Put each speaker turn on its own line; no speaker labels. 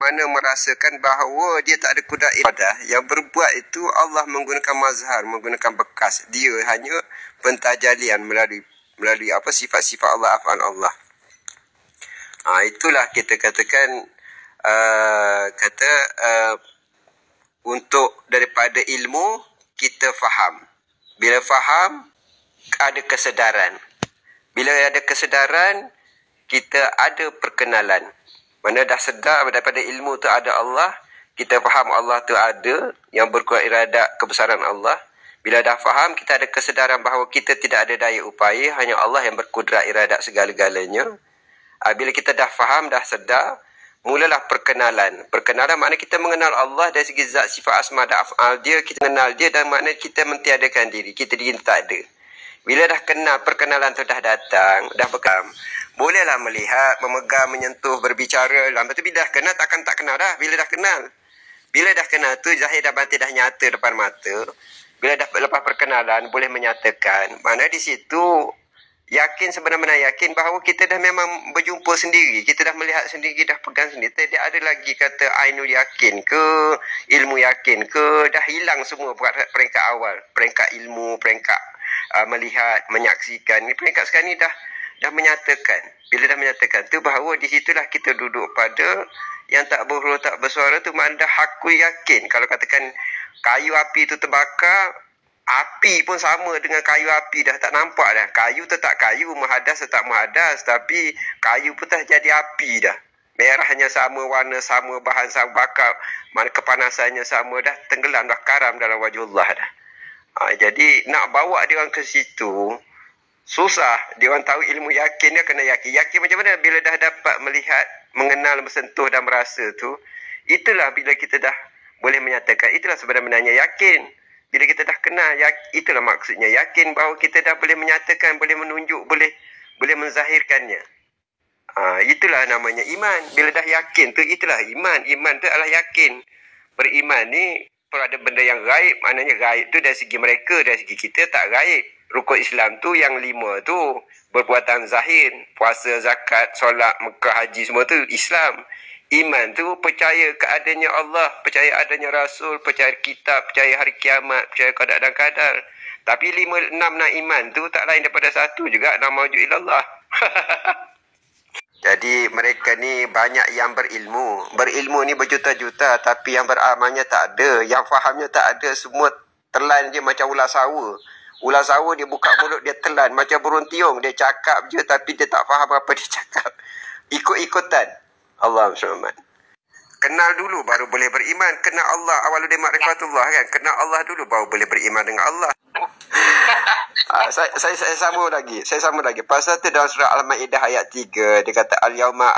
mana merasakan bahawa dia tak ada kudrat iradah. Yang berbuat itu Allah menggunakan mazhar, menggunakan bekas. Dia hanya pentajalian melalui apa sifat-sifat Allah, af'al Allah. Itulah kita katakan untuk daripada ilmu kita faham. Bila faham ada kesedaran. Bila ada kesedaran kita ada perkenalan. Mana dah sedar daripada ilmu tu ada Allah, kita faham Allah tu ada yang berkuat iradat kebesaran Allah. Bila dah faham, kita ada kesedaran bahawa kita tidak ada daya upaya, hanya Allah yang berkudrat iradat segala-galanya. Bila kita dah faham, dah sedar, mulalah perkenalan. Perkenalan makna kita mengenal Allah dari segi zat, sifat, asma dan af'al dia. Kita mengenal dia dan makna kita mentiadakan diri. Kita diri tak ada. Bila dah kenal, perkenalan tu dah datang, dah bekam. Bolehlah melihat, memegang, menyentuh, berbicara. Lepas tu bila dah kenal, takkan tak kenal dah. Bila dah kenal. Bila dah kenal tu, zahir dah batin dah nyata depan mata. Bila dah lepas perkenalan, boleh menyatakan. Mana di situ, yakin sebenar-benar yakin bahawa kita dah memang berjumpa sendiri. Kita dah melihat sendiri, dah pegang sendiri. Tidak ada lagi kata ainul yakin ke, ilmu yakin ke. Dah hilang semua peringkat awal. Peringkat ilmu, peringkat melihat, menyaksikan. Ini peringkat sekarang ni dah menyatakan. Bila dah menyatakan tu, bahawa di situlah kita duduk pada yang tak berhuruf, tak bersuara tu, makna dah hakul yakin. Kalau katakan kayu api tu terbakar, api pun sama dengan kayu api, dah tak nampak dah. Kayu tetap kayu, muhadas tetap muhadas, tapi kayu pun dah jadi api dah. Merahnya sama, warna sama, bahan sama, bakar, mana kepanasannya sama, dah tenggelam, dah karam dalam wajhullah dah. Jadi nak bawa dia orang ke situ susah. Dia orang tahu ilmu yakin, dia kena yakin. Yakin macam mana? Bila dah dapat melihat, mengenal, bersentuh dan merasa tu, itulah bila kita dah boleh menyatakan, itulah sebenarnya yakin. Bila kita dah kenal, itulah maksudnya yakin, bahawa kita dah boleh menyatakan, boleh menunjuk, boleh menzahirkannya. Itulah namanya iman. Bila dah yakin tu, itulah iman. Iman tu adalah yakin. Beriman ni, kalau ada benda yang gaib, maknanya gaib tu dari segi mereka, dari segi kita tak gaib. Rukun Islam tu yang 5 tu, perbuatan zahir, puasa, zakat, solat, Mekah, haji, semua tu Islam. Iman tu percaya keadanya Allah, percaya adanya Rasul, percaya kitab, percaya hari kiamat, percaya qada dan qadar. Tapi 5, 6 nak iman tu tak lain daripada satu juga, nama wujud ilallah. Jadi mereka ni banyak yang berilmu. Berilmu ni berjuta-juta, tapi yang beramalnya tak ada. Yang fahamnya tak ada. Semua telan je macam ular sawa. Ular sawa dia buka mulut, dia telan. Macam burung tiung, dia cakap je tapi dia tak faham apa dia cakap. Ikut-ikutan. Allah SWT. Kenal dulu baru boleh beriman. Kenal Allah awaludin ma'rifatullah kan. Kenal Allah dulu baru boleh beriman dengan Allah. Saya sambung lagi. Pasal tu dalam surah Al-Ma'idah ayat 3, dia kata al-yauma